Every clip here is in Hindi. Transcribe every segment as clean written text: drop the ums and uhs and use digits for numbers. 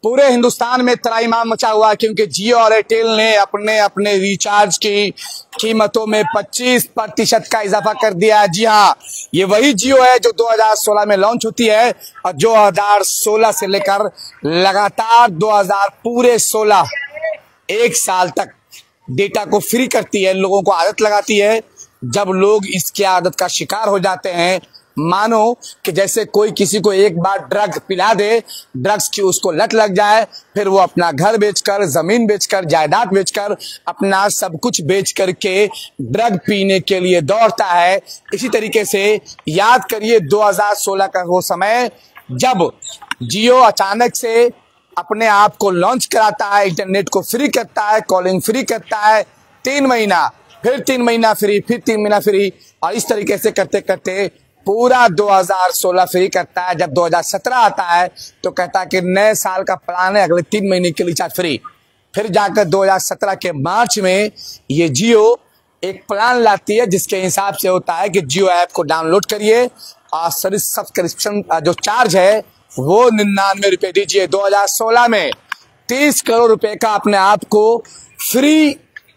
पूरे हिंदुस्तान में त्राहिमाम मचा हुआ है क्योंकि जियो और एयरटेल ने अपने अपने रिचार्ज की कीमतों में 25% का इजाफा कर दिया है। जी हाँ, ये वही जियो है जो 2016 में लॉन्च होती है और 2016 से लेकर लगातार 2000 पूरे 16 एक साल तक डेटा को फ्री करती है, लोगों को आदत लगाती है। जब लोग इसकी आदत का शिकार हो जाते हैं, मानो कि जैसे कोई किसी को एक बार ड्रग पिला दे, ड्रग्स की उसको लत लग जाए, फिर वो अपना घर बेचकर, जमीन बेचकर, जायदाद बेचकर, अपना सब कुछ बेच करके ड्रग पीने के लिए दौड़ता है। इसी तरीके से याद करिए 2016 का वो समय जब जियो अचानक से अपने आप को लॉन्च कराता है, इंटरनेट को फ्री करता है, कॉलिंग फ्री करता है, 3 महीना, फिर 3 महीना फ्री, फिर 3 महीना फ्री, और इस तरीके से करते करते पूरा 2016 फ्री करता है। जब 2017 आता है तो कहता है कि नए साल का प्लान है, अगले 3 महीने के रिचार्ज फ्री। फिर जाकर 2017 के मार्च में ये जियो एक प्लान लाती है जिसके हिसाब से होता है कि जियो ऐप को डाउनलोड करिए और सब्सक्रिप्शन जो चार्ज है वो 99 रुपए दीजिए। 2016 में 30 करोड़ रुपए का अपने आप को फ्री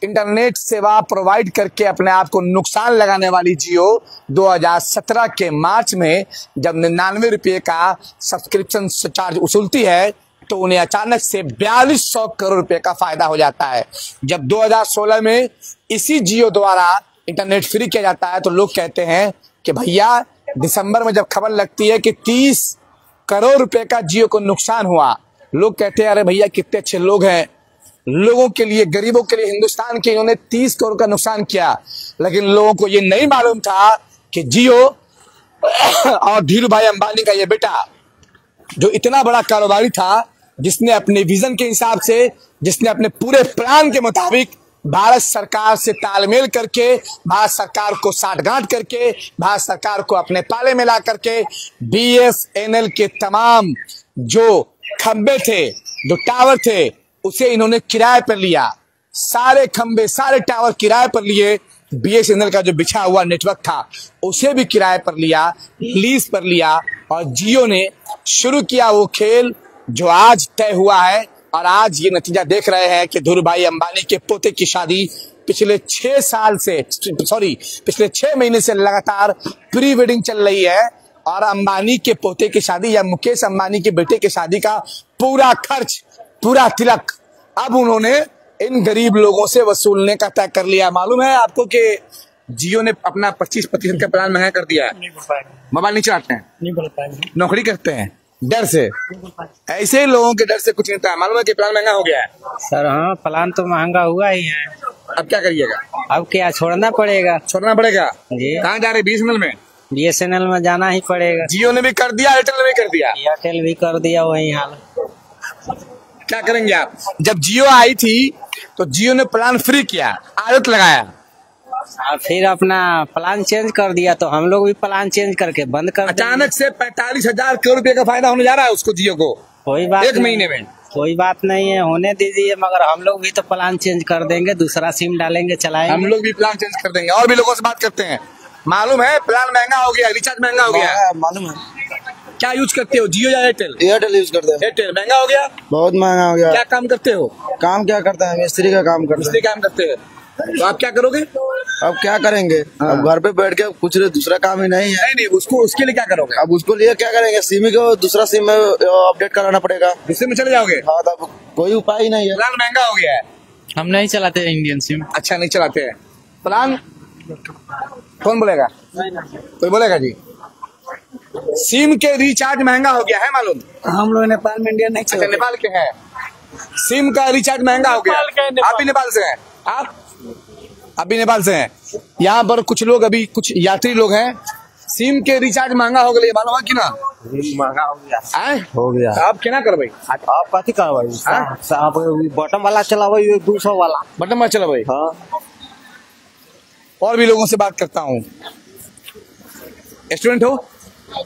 इंटरनेट सेवा प्रोवाइड करके अपने आप को नुकसान लगाने वाली जियो 2017 के मार्च में जब 99 रुपये का सब्सक्रिप्शन चार्ज वसूलती है तो उन्हें अचानक से 4200 करोड़ रुपए का फायदा हो जाता है। जब 2016 में इसी जियो द्वारा इंटरनेट फ्री किया जाता है तो लोग कहते हैं कि भैया दिसंबर में जब खबर लगती है कि 30 करोड़ रुपए का जियो को नुकसान हुआ, लोग कहते हैं अरे भैया कितने अच्छे लोग हैं, लोगों के लिए, गरीबों के लिए, हिंदुस्तान के इन्होंने 30 करोड़ का नुकसान किया। लेकिन लोगों को ये नहीं मालूम था कि जियो और धीरू भाई अंबानी का ये बेटा जो इतना बड़ा कारोबारी था, जिसने अपने विजन के हिसाब से, जिसने अपने पूरे प्लान के मुताबिक भारत सरकार से तालमेल करके, भारत सरकार को साठगांठ करके, भारत सरकार को अपने पाले में ला करके BSNL के तमाम जो खंबे थे, जो टावर थे, उसे इन्होंने किराए पर लिया। सारे खंबे, सारे टावर किराए पर लिए। BSNL का जो बिछा हुआ नेटवर्क था उसे भी किराए पर लिया, लीज पर लिया, और जियो ने शुरू किया वो खेल जो आज तय हुआ है। और आज ये नतीजा देख रहे हैं कि धीरू भाई अंबानी के पोते की शादी पिछले 6 महीने से लगातार प्री वेडिंग चल रही है, और अंबानी के पोते की शादी या मुकेश अंबानी के बेटे की शादी का पूरा खर्च, पूरा तिलक अब उन्होंने इन गरीब लोगों से वसूलने का तय कर लिया। मालूम है आपको कि जियो ने अपना 25% का प्लान महंगा कर दिया है। मोबाइल नहीं चलाते हैं, नहीं बोल पाएंगे, नौकरी करते हैं डर से, ऐसे ही लोगों के डर से कुछ नहीं था। मालूम है कि प्लान महंगा हो गया है सर। हाँ, प्लान तो महंगा हुआ ही है। अब क्या करिएगा? अब क्या, छोड़ना पड़ेगा। छोड़ना पड़ेगा जी। कहाँ जा रहे? BSNL में। BSNL में जाना ही पड़ेगा। जियो ने भी कर दिया, एयरटेल ने भी कर दिया। एयरटेल भी कर दिया, वही हाल। क्या करेंगे आप? जब जियो आई थी तो जियो ने प्लान फ्री किया, आदत लगाया, और फिर अपना प्लान चेंज कर दिया तो हम लोग भी प्लान चेंज करके बंद कर अचानक से 45,000 करोड़ रुपए का फायदा होने जा रहा है उसको, जियो को। कोई बात एक महीने में कोई बात नहीं है, होने दीजिए। मगर हम लोग भी तो प्लान चेंज कर देंगे, दूसरा सिम डालेंगे, चलाएंगे। हम लोग भी प्लान चेंज कर देंगे। और भी लोगों से बात करते हैं। मालूम है प्लान महंगा हो गया, रिचार्ज महंगा हो गया। मालूम है। क्या यूज करते हो, जियो या एयरटेल? एयरटेल यूज करते हैं। एयरटेल महंगा हो गया, बहुत महंगा हो गया। क्या काम करते हो? काम क्या करते हैं? मिस्त्री का काम करते हैं। मिस्त्री काम करते हैं। तो आप क्या करोगे? अब क्या करेंगे? अब घर पे बैठ के कुछ दूसरा काम ही नहीं है। नहीं, उसको, उसके लिए क्या करोगे? अब उसको लिए क्या करेंगे? सिम को दूसरा सिम में अपडेट कराना पड़ेगा। दूसरे में चले जाओगे? हाँ, तब कोई उपाय ही नहीं है। प्लान महंगा हो गया है। हम नहीं चलाते इंडियन सिम। अच्छा, नहीं चलाते हैं प्लान? कौन बोलेगा? कोई बोलेगा जी? सिम के रिचार्ज महंगा हो गया है, मालूम? हम लोग नेपाल में इंडियन नहीं अच्छा, नेपाल के हैं। सिम का रिचार्ज महंगा हो गया। आप भी नेपाल से हैं? आप अभी नेपाल से हैं। यहाँ पर कुछ लोग, अभी कुछ यात्री लोग हैं, सिम के रिचार्ज महंगा हो गया, मालूम है कि ना? महंगा हो गया। हो गया। आप क्या ना कर भाई? आप कथी कर भाई? आप बटन वाला चला भाई, 200 वाला बटन वाला चला भाई। हाँ। और भी लोगों से बात करता हूँ। स्टूडेंट हो?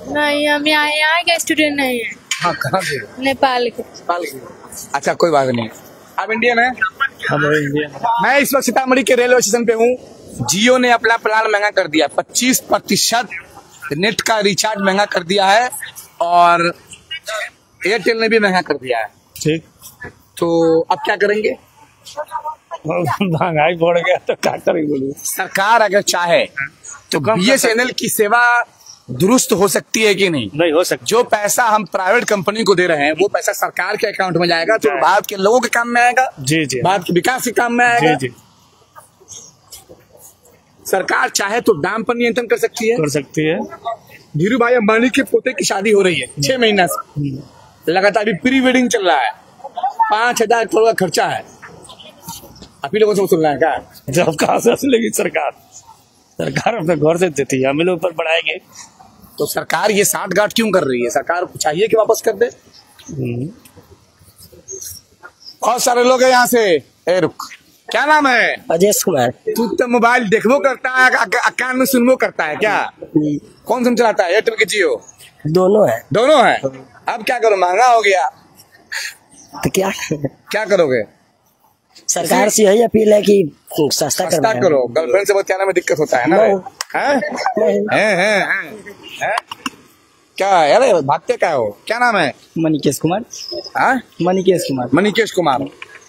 नहीं, हम यहाँ के स्टूडेंट नहीं है। हाँ, कहाँ से? नेपाल के। नेपाल के। अच्छा, कोई बात नहीं। आप इंडियन है? हम इंडियन। मैं इस वक्त सीतामढ़ी के रेलवे स्टेशन पे हूँ। जियो ने अपना प्लान महंगा कर दिया, 25% नेट का रिचार्ज महंगा कर दिया है, और एयरटेल ने भी महंगा कर दिया है, ठीक। तो अब क्या करेंगे? महंगाई बढ़ गया तो क्या करेंगे बोलिए। सरकार अगर चाहे तो BSNL की सेवा दुरुस्त हो सकती है कि नहीं? नहीं हो सकती। जो पैसा हम प्राइवेट कंपनी को दे रहे हैं वो पैसा सरकार के अकाउंट में जाएगा, तो भारत के लोगों के काम में आएगा, जी जी, भारत के विकास के काम में आएगा। जी जी, सरकार चाहे तो दाम पर नियंत्रण कर सकती है। कर सकती है। धीरू भाई अंबानी के पोते की शादी हो रही है 6 महीना से, लगातार अभी प्री वेडिंग चल रहा है, 5,000 करोड़ का खर्चा है। आप ही लोगों से सुन रहे हैं क्या? जब कहाँ से असलेगी सरकार? सरकार अपने घर से देती है, हम लोग ऊपर बढ़ाएंगे। तो सरकार ये साठगांठ क्यों कर रही है? सरकार को चाहिए कि वापस कर दे। बहुत सारे लोग हैं यहाँ से। ए रुक, क्या नाम है? अजेश कुमार। तू तो मोबाइल देखबो करता है, कान में सुनबो करता है क्या? कौन सा चलाता है, एयरटेल के जियो? दोनों है। दोनों है। अब क्या करो, महंगा हो गया तो क्या करोगे? सरकार से यही अपील है कि सस्ता करो। गर्लफ्रेंड से बतियाने में दिक्कत होता है ना? हैं? क्या यार भागते क्या हो? क्या नाम है? मणिकेश कुमार। हाँ, मणिकेश कुमार।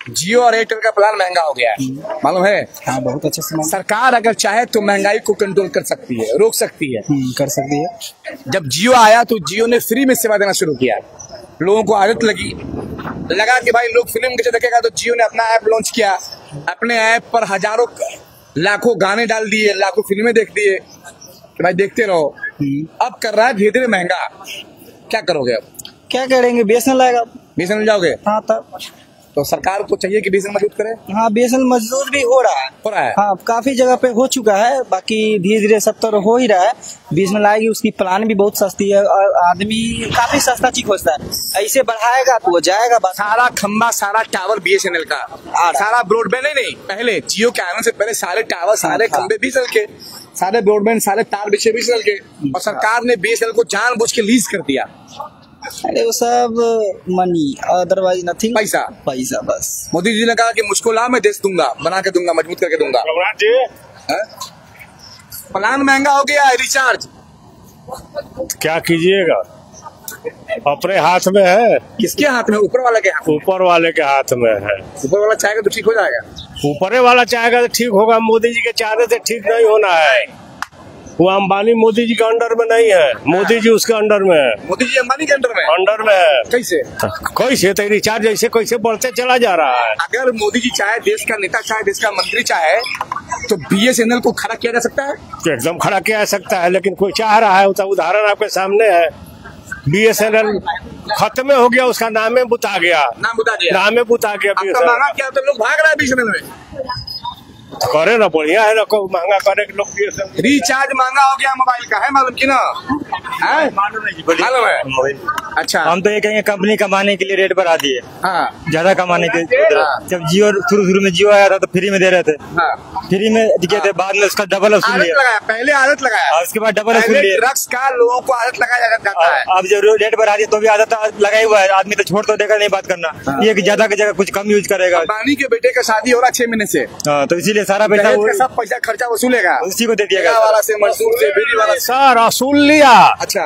जियो और एयरटेल का प्लान महंगा हो गया है, मालूम है? हाँ, बहुत अच्छा सामान। सरकार अगर चाहे तो महंगाई को कंट्रोल कर सकती है, रोक सकती है। कर सकती है। जब जियो आया तो जियो ने फ्री में सेवा देना शुरू किया, लोगों को आदत लगा कि भाई लोग फिल्म कैसे देखेगा, तो जियो ने अपना ऐप लॉन्च किया। अपने ऐप पर हजारों लाखों गाने डाल दिए, लाखों फिल्में देख दिए कि भाई देखते रहो। अब कर रहा है धीरे धीरे महंगा। क्या करोगे अब? क्या करेंगे? BSNL आएगा। BSNL जाओगे? हाँ, तब तो सरकार को चाहिए कि BSNL मजबूत करे। हाँ, BSNL मजबूत भी हो रहा है। हाँ, काफी जगह पे हो चुका है, बाकी धीरे धीरे सब तो हो ही रहा है। BSNL आएगी, उसकी प्लान भी बहुत सस्ती है और आदमी काफी सस्ता चीज खोजता है। ऐसे बढ़ाएगा तो वो जाएगा। सारा खंबा, सारा टावर BSNL का, सारा ब्रॉडबैंड नहीं, पहले जियो के आने से पहले सारे टावर, सारे खंबे BSNL के, सारे ब्रॉडबैंड, सारे तार बिछे BSNL के, और सरकार ने BSNL को जानबूझ के लीज कर दिया। अरे वो सब मनी, अदरवाइज नथिंग। पैसा बस। मोदी जी ने कहा कि मुझको ला, मैं देश दूंगा, बना के दूंगा, मजबूत करके दूंगा। प्लान महंगा हो गया है, रिचार्ज क्या कीजिएगा? अपने हाथ में है। किसके हाथ में? ऊपर वाले के हाथ। ऊपर वाले के हाथ में है। ऊपर वाला चाहेगा तो ठीक हो जाएगा। ऊपर वाला चाहेगा तो ठीक होगा, मोदी जी के चाहने से ठीक नहीं होना है। वो अंबानी मोदी जी के अंडर में नहीं है, मोदी जी उसके अंडर में है। मोदी जी अंबानी के अंडर में है। कैसे तो रिचार्ज ऐसे कैसे बढ़ते चला जा रहा है? अगर मोदी जी चाहे, देश का नेता चाहे, देश का मंत्री चाहे, तो BSNL को खड़ा किया जा सकता है। एकदम खड़ा किया जा सकता है, लेकिन कोई चाह रहा है? उदाहरण आपके सामने है। BSNL खत्म हो गया, उसका नामे बुता गया। नामे बुता गया। महंगा क्या तो लोग भाग रहा है BSNL में। करे ना, बढ़िया है ना, महंगा करे लोग। रिचार्ज महंगा हो गया मोबाइल का, है मालूम की ना? मालूम है? अच्छा, हम तो ये कहेंगे कंपनी कमाने के लिए रेट बढ़ा दिए। हाँ, ज्यादा कमाने के लिए। जब जियो शुरू में जियो आया था तो फ्री में दे रहे थे। फ्री में दिए थे, बाद में उसका डबल वसूल लिया। पहले आदत लगाया, उसके बाद डबल वसूल लिया। ड्रग्स का लोगों को आदत लगाया जाता है। अब जब रेट बढ़ा दिए तो भी आदत लगाई हुआ है, आदमी तो छोड़ तो देगा नहीं बात करना। ये कि ज्यादा की जगह कुछ कम यूज करेगा। अंबानी के बेटे का शादी हो रहा 6 महीने से, तो इसीलिए सारा पैसा, सब पैसा खर्चा वसूलेगा, उसी को दे दिया वाला से, मजदूर से, बीड़ी वाला से। सर वसूल लिया। अच्छा,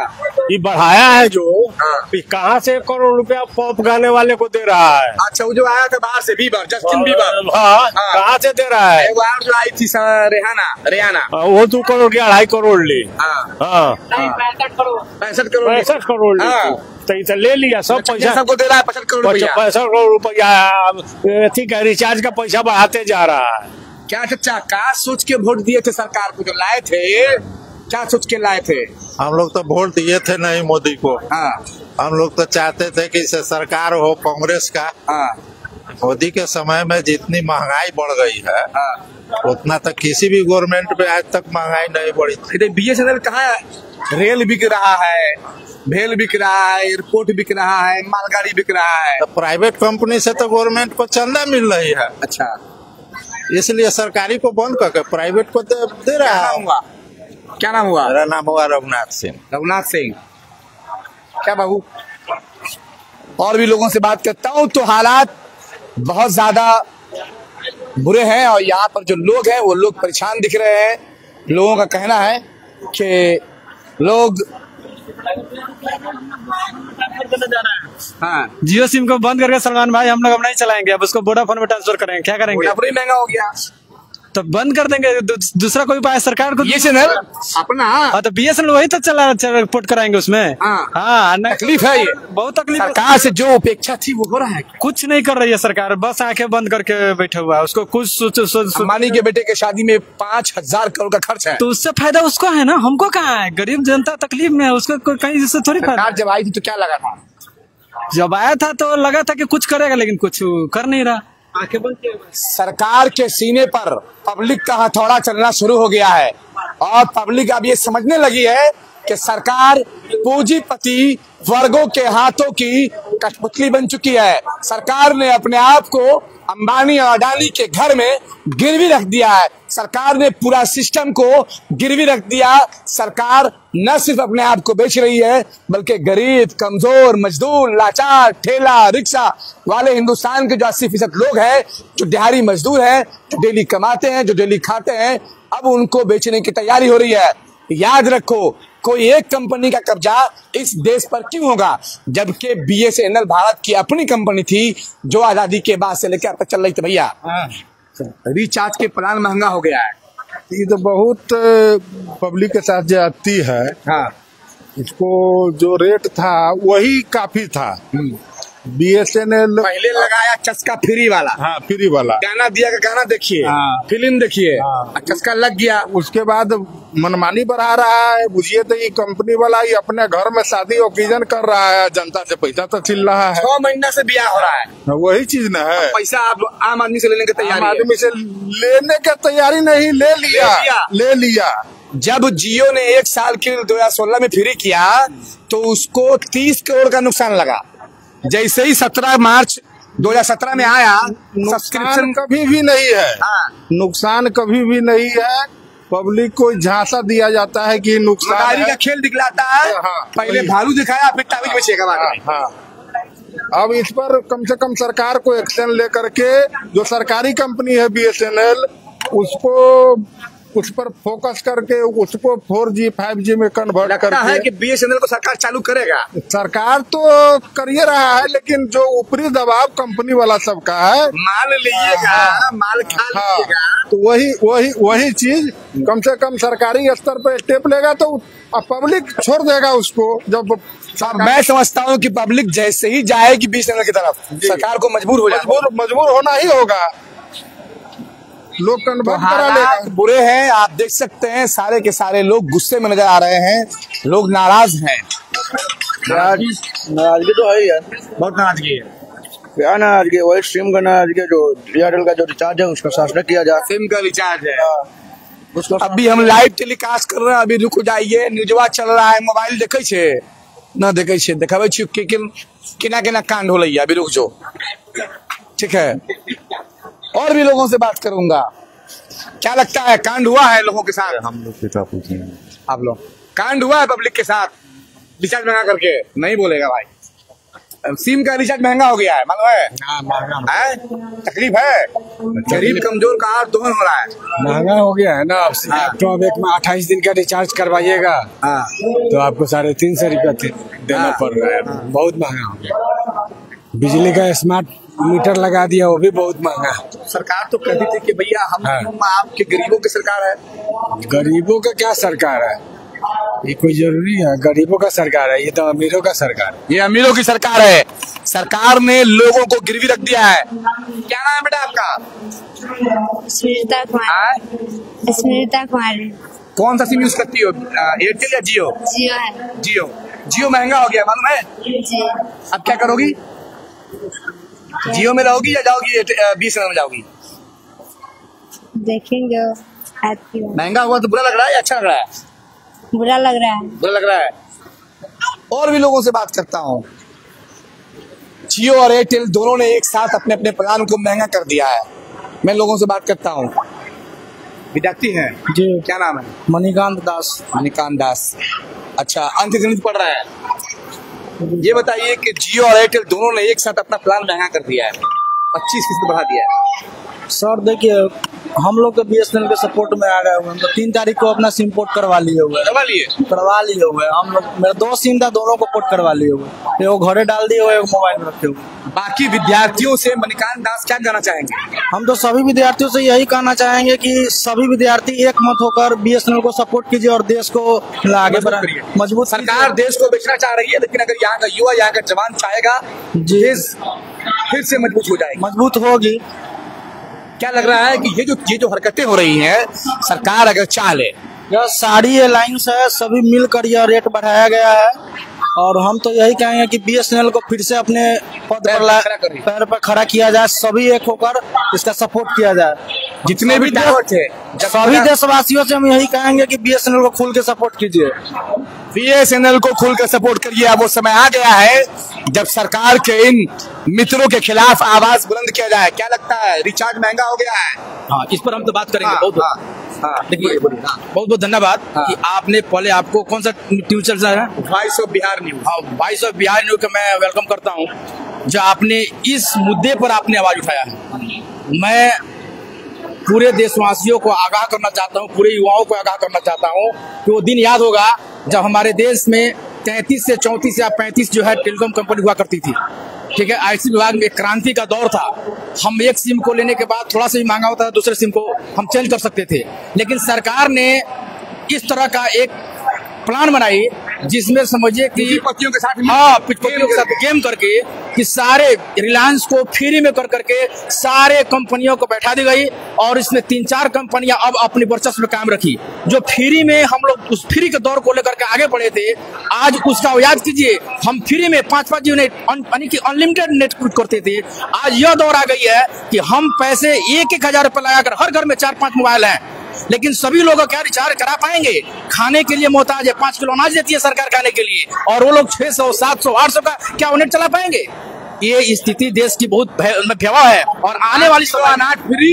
ये बढ़ाया है जो, कहाँ से 1 करोड़ रुपया पॉप गाने वाले को दे रहा है? अच्छा, वो जो आया था बाहर से, जस्टिन बीबर। हाँ, कहाँ से दे रहा है? वो जो आई थी रेहाना, वो 2 करोड़ की 2.5 करोड़ ली। 65 करोड़ तो ले लिया सब पैसा, सबको दे रहा है 65 करोड़ रुपया। 65 करोड़ रुपया ठीक है, रिचार्ज का पैसा बढ़ाते जा रहा है। क्या चचा, क्या सोच के वोट दिए थे सरकार को जो लाए थे? क्या सोच के लाए थे? हम लोग तो वोट दिए थे नहीं मोदी को। हम लोग तो चाहते थे कि इसे सरकार हो कांग्रेस का। मोदी के समय में जितनी महंगाई बढ़ गई है, उतना तक किसी भी गवर्नमेंट में आज तक महंगाई नहीं बढ़ी थी। BSNL कहाँ है? रेल बिक रहा है, भेल बिक रहा है, एयरपोर्ट बिक रहा है, मालगाड़ी बिक रहा है। तो प्राइवेट कंपनी से तो गवर्नमेंट को चंदा मिल रही है। अच्छा, इसलिए सरकारी को बंद करके प्राइवेट को दे रहा है। क्या नाम हुआ? मेरा नाम हुआ रघुनाथ सिंह। क्या बाबू, और भी लोगों से बात करता हूँ तो हालात बहुत ज्यादा बुरे हैं, और यहाँ पर जो लोग हैं वो लोग परेशान दिख रहे हैं। लोगों का कहना है कि लोग हाँ, जियो सिम को बंद करके सलमान भाई हम लोग अब नहीं चलाएंगे, अब उसको वोडाफोन में ट्रांसफर करेंगे, क्या करेंगे? वोडाफोन महंगा हो गया तो बंद कर देंगे, दूसरा कोई उपाय सरकार को। BSNL अपना, हाँ तो BSNL वही तो पोर्ट कराएंगे उसमें। हाँ तकलीफ है, ये बहुत तकलीफ। सरकार से जो अपेक्षा थी वो हो रहा है, कुछ नहीं कर रही है सरकार, बस आंखें बंद करके बैठा हुआ है। उसको कुछ अंबानी के बेटे के शादी में 5,000 करोड़ का खर्च है, तो उससे फायदा उसको है ना, हमको कहाँ है? गरीब जनता तकलीफ में है, उसको कहीं इससे थोड़ी फायदा। जब आई थी तो क्या लगा था? जब आया था तो लगा था कि कुछ करेगा, लेकिन कुछ कर नहीं रहा। सरकार के सीने पर पब्लिक का हथौड़ा चलना शुरू हो गया है और पब्लिक अब ये समझने लगी है कि सरकार पूंजीपति वर्गों के हाथों की कठपुतली बन चुकी है। सरकार ने अपने आप को अंबानी और अडानी के घर में गिरवी रख दिया है, सरकार ने पूरा सिस्टम को गिरवी रख दिया। सरकार न सिर्फ अपने आप को बेच रही है बल्कि गरीब, कमजोर, मजदूर, लाचार, ठेला रिक्शा वाले हिंदुस्तान के जो 80% लोग हैं, जो दिहाड़ी मजदूर हैं, जो डेली कमाते हैं, जो डेली खाते हैं, अब उनको बेचने की तैयारी हो रही है। याद रखो, कोई एक कंपनी का कब्जा इस देश पर क्यों होगा, जबकि BSNL भारत की अपनी कंपनी थी जो आजादी के बाद से लेकर अब तक चल रही थी। भैया रिचार्ज के प्लान महंगा हो गया है, ये तो बहुत पब्लिक के साथ जाती है। हाँ, इसको जो रेट था वही काफी था। BSNL पहले लगाया चस्का फ्री वाला, हाँ फ्री वाला, गाना दिया का गाना देखिए, हाँ, फिल्म देखिए, हाँ, चस्का लग गया। उसके बाद मनमानी बढ़ा रहा है। बुझिए तो ये कंपनी वाला ये अपने घर में शादी ओकेजन कर रहा है, जनता से पैसा तो छिल रहा है। 6 महीना से ब्याह हो रहा है, वही चीज न है। पैसा आप आम आदमी से लेने की तैयारी है। आदमी से लेने की तैयारी नहीं, ले लिया। जब जियो ने 1 साल के 2016 में फ्री किया तो उसको 30 करोड़ का नुकसान लगा। जैसे ही 17 मार्च 2017 में आया, सब्सक्रिप्शन कभी भी नहीं है। हाँ, नुकसान कभी भी नहीं है। पब्लिक को झांसा दिया जाता है कि नुकसान है। का खेल दिखलाता है। हाँ, पहले भालू दिखाया, फिर ताबीज बेचेगा। हाँ, अब इस पर कम से कम सरकार को एक्शन लेकर के जो सरकारी कंपनी है BSNL, उस पर फोकस करके उसको 4G 5G में कन्वर्ट करके है कि BSNL को सरकार चालू करेगा। सरकार तो कर ही रहा है, लेकिन जो ऊपरी दबाव कंपनी वाला सबका है, माल लीजिएगा, माल खा लीजिएगा, तो वही चीज कम से कम सरकारी स्तर पर स्टेप लेगा तो पब्लिक छोड़ देगा उसको। जब मैं समझता हूँ कि पब्लिक जैसे ही जाएगी BSNL की तरफ, सरकार को मजबूर होना ही होगा। लोग कन्वर्ट करा लेगा। बुरे हैं, आप देख सकते हैं, सारे के सारे लोग गुस्से में नजर आ रहे हैं, लोग नाराज हैं। नाराजगी तो है ही है, बहुत नाराजगी है। क्या नाराजगी? वही सिम का नाराजगी, जो एयरटेल का जो रिचार्ज है उसका शासन किया जाए। सिम का रिचार्ज है उसको। अभी हम लाइव टेलीकास्ट कर रहे हैं, अभी रुक जाइए, न्यूजवा चल रहा है, मोबाइल देखे छे न देखे छे, देखाबे छी किना किना कांड हो रही है, अभी रुक जो, ठीक है। और भी लोगों से बात करूंगा। क्या लगता है, कांड हुआ है लोगों के साथ? हम लोग क्या पूछेंगे, आप लोग कांड हुआ है पब्लिक के साथ रिचार्ज महंगा करके? नहीं बोलेगा भाई, सिम का रिचार्ज महंगा हो गया है, मालूम है? तकलीफ है, गरीब कमजोर का हाथ दोहन हो रहा है। महंगा हो गया है ना। तो अब एक में 28 दिन का रिचार्ज करवाइएगा तो आपको 350 रुपया देना पड़ रहा है। बहुत महंगा हो गया। बिजली का स्मार्ट मीटर लगा दिया, वो भी बहुत महंगा। सरकार तो कहती थी कि भैया हम आपके गरीबों की सरकार है। गरीबों का क्या सरकार है? ये कोई जरूरी है? गरीबों का सरकार है, ये तो अमीरों का सरकार है। ये अमीरों की सरकार है। सरकार ने लोगों को गिरवी रख दिया है। क्या नाम है बेटा आपका? स्मृता कुमारी। स्मृता कुमारी। कौन सा सिम यूज करती हो, एयरटेल या जियो? जियो है। जियो महंगा हो गया, मालूम है? जी। अब क्या करोगी? जियो में रहोगी या जाओगी BSNL में जाओगी? देखेंगे। महंगा हुआ तो बुरा लग रहा है या अच्छा लग रहा है? बुरा लग रहा है। बुरा लग रहा है। और भी लोगों से बात करता हूँ। जियो और एयरटेल दोनों ने एक साथ अपने अपने प्लान को महंगा कर दिया है। मैं लोगों से बात करता हूँ। विद्यार्थी हैं जी, क्या नाम है? मणिकांत दास। मणिकांत दास, अच्छा, अंकगणित पढ़ रहा है। ये बताइए कि जियो और एयरटेल दोनों ने एक साथ अपना प्लान महंगा कर दिया है, 25% बढ़ा दिया है। सर देखिए, हम लोग तो BSNL के सपोर्ट में आ गए हुए हैं, तो 3 तारीख को अपना सिम पोर्ट करवा लिए हुए करवा लिए हुए हम लोग। मेरा 2 सिम था, दोनों को पोर्ट करवा लिए हुए, वो घरे डाल दिए हुए, मोबाइल में रखे हुए। बाकी विद्यार्थियों से मणिकांत दास क्या कहना चाहेंगे? हम तो सभी विद्यार्थियों से यही कहना चाहेंगे कि सभी विद्यार्थी एक मत होकर BSNL को सपोर्ट कीजिए और देश को आगे बढ़ाइए, मजबूत। सरकार देश को बेचना चाह रही है, लेकिन अगर यहाँ का युवा, यहाँ का जवान चाहेगा, देश फिर से मजबूत हो जाएगी, मजबूत होगी। क्या लग रहा है कि ये जो हरकतें हो रही हैं, सरकार अगर चाह ले, यह सारी एयरलाइंस है, सभी मिलकर यह रेट बढ़ाया गया है, और हम तो यही कहेंगे कि BSNL को फिर से अपने पद पर पैर पर खड़ा किया जाए, सभी एक होकर इसका सपोर्ट किया जाए। जितने भी टावर थे, सभी देशवासियों से हम यही कहेंगे कि BSNL को खुल के सपोर्ट कीजिए, BSNL को खुल कर सपोर्ट करिए। अब वो समय आ गया है जब सरकार के इन मित्रों के खिलाफ आवाज बुलंद किया जाए। क्या लगता है, रिचार्ज महंगा हो गया है? हाँ, इस पर हम तो बात करेंगे। देखिए, बहुत बहुत धन्यवाद कि आपने पहले, आपको कौन सा न्यूज चल रहा है? Voice of Bihar news. हाँ, वॉइस ऑफ बिहार न्यूज का मैं वेलकम करता हूँ, जो आपने इस मुद्दे पर आपने आवाज उठाया है। मैं पूरे देशवासियों को आगाह करना चाहता हूँ, पूरे युवाओं को आगाह करना चाहता हूँ कि वो दिन याद होगा जब हमारे देश में 33 से 34 या 35 जो है टेलीकॉम कंपनी हुआ करती थी। ठीक है, IC विभाग में एक क्रांति का दौर था। हम एक सिम को लेने के बाद थोड़ा सा ही महंगा होता था, दूसरे सिम को हम चेंज कर सकते थे, लेकिन सरकार ने इस तरह का एक प्लान बनाई जिसमें समझिए कि पतियों के साथ, पिचपतियों के साथ गेम करके कि सारे रिलायंस को फ्री में कर करके सारे कंपनियों को बैठा दी गई, और इसमें 3-4 कंपनियां अब अपनी वर्चस्व में कायम रखी। जो फ्री में हम लोग उस फ्री के दौर को लेकर के आगे बढ़े थे, आज उसका याद कीजिए, हम फ्री में 5-5 यूनिट यानी कि अनलिमिटेड नेट करते थे। आज यह दौर आ गई है कि हम पैसे 1-1 हजार रुपए लगाकर, हर घर में 4-5 मोबाइल हैं, लेकिन सभी लोग क्या रिचार्ज करा पाएंगे? खाने के लिए मोहताज है, 5 किलो अनाज देती है सरकार खाने के लिए, और वो लोग 600, 700, 800 का क्या नेट चला पाएंगे? ये स्थिति देश की बहुत भयावह है, और आने वाली अनाज फ्री,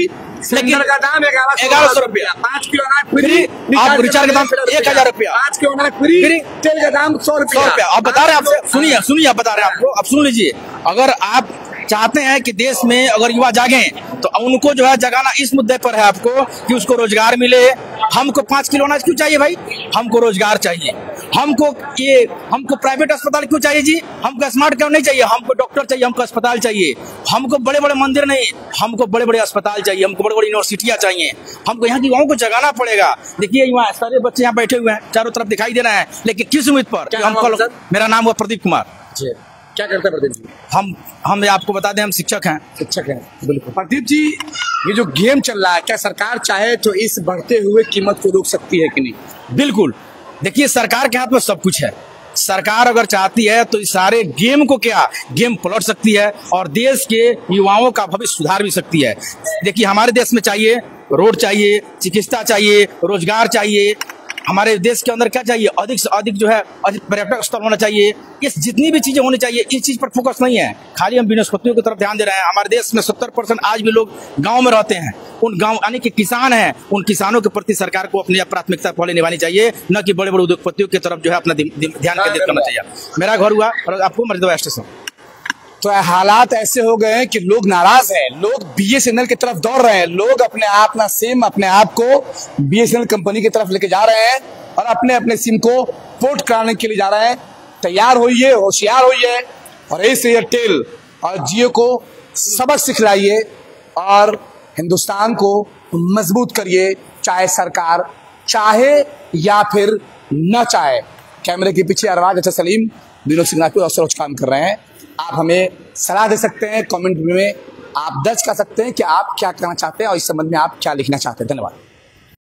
लेकिन का दाम 1100 रुपया, 5 किलो अनाज फ्री, आप रिचार्ज का दाम 1000 रुपया, 5 किलो अनाज फ्री, तेल का दाम 100 रुपया। आप बता रहे हैं, आपसे सुनिए आप बता रहे हैं आपको, अब सुन लीजिए। अगर आप चाहते हैं कि देश में अगर युवा जागें, तो उनको जो है जगाना इस मुद्दे पर है आपको कि उसको रोजगार मिले। हमको 5 किलो अनाज क्यों चाहिए भाई? हमको रोजगार चाहिए। हमको प्राइवेट अस्पताल क्यों चाहिए जी? हमको स्मार्ट क्यों नहीं चाहिए? हमको डॉक्टर चाहिए, हमको अस्पताल चाहिए। हमको बड़े बड़े मंदिर नहीं, हमको बड़े बड़े अस्पताल चाहिए, हमको बड़े बड़ी यूनिवर्सिटियां चाहिए। हमको यहाँ की युवाओं को जगाना पड़ेगा। देखिए, युवा सारे बच्चे यहाँ बैठे हुए हैं, चारों तरफ दिखाई दे रहे हैं, लेकिन किस उम्मीद पर? मेरा नाम हुआ प्रदीप कुमार। क्या करते हैं प्रदीप जी? हम आपको बता दें, हम शिक्षक हैं। बिल्कुल। प्रदीप जी, ये जो गेम चल रहा है, क्या सरकार चाहे तो इस बढ़ते हुए कीमत को रोक सकती है कि नहीं? बिल्कुल। देखिए, सरकार के हाथ में सब कुछ है। सरकार अगर चाहती है तो इस सारे गेम को गेम पलट सकती है, और देश के युवाओं का भविष्य सुधार भी सकती है। देखिए, हमारे देश में चाहिए रोड चाहिए, चिकित्सा चाहिए, रोजगार चाहिए। हमारे देश के अंदर क्या चाहिए? अधिक से अधिक जो है पर्यटक स्थल होना चाहिए। ये जितनी भी चीजें होनी चाहिए, इस चीज पर फोकस नहीं है। खाली हम वनस्पतियों की तरफ ध्यान दे रहे हैं। हमारे देश में 70% आज भी लोग गांव में रहते हैं। उन गांव यानी कि किसान हैं, उन किसानों के प्रति सरकार को अपनी प्राथमिकता पहले निभानी चाहिए, न कि बड़े बड़े उद्योगपतियों की तरफ जो है अपना ध्यान केंद्रित करना चाहिए। मेरा घर हुआ और आपको मर्दवा स्टेशन। तो हालात ऐसे हो गए हैं कि लोग नाराज हैं, लोग BSNL की तरफ दौड़ रहे हैं, लोग अपने आप को BSNL कंपनी की तरफ लेके जा रहे हैं, और अपने अपने सिम को पोर्ट कराने के लिए जा रहे हैं। तैयार होइए, होशियार होइए, और ऐसे एयरटेल और जियो को सबक सिखलाइए, और हिंदुस्तान को मजबूत करिए, चाहे सरकार चाहे या फिर न चाहे। कैमरे के पीछे अरवाज अच्छा सलीम, विनोद सिंह और सरोज काम कर रहे हैं। आप हमें सलाह दे सकते हैं, कमेंट में आप दर्ज कर सकते हैं कि आप क्या करना चाहते हैं और इस संबंध में आप क्या लिखना चाहते हैं। धन्यवाद।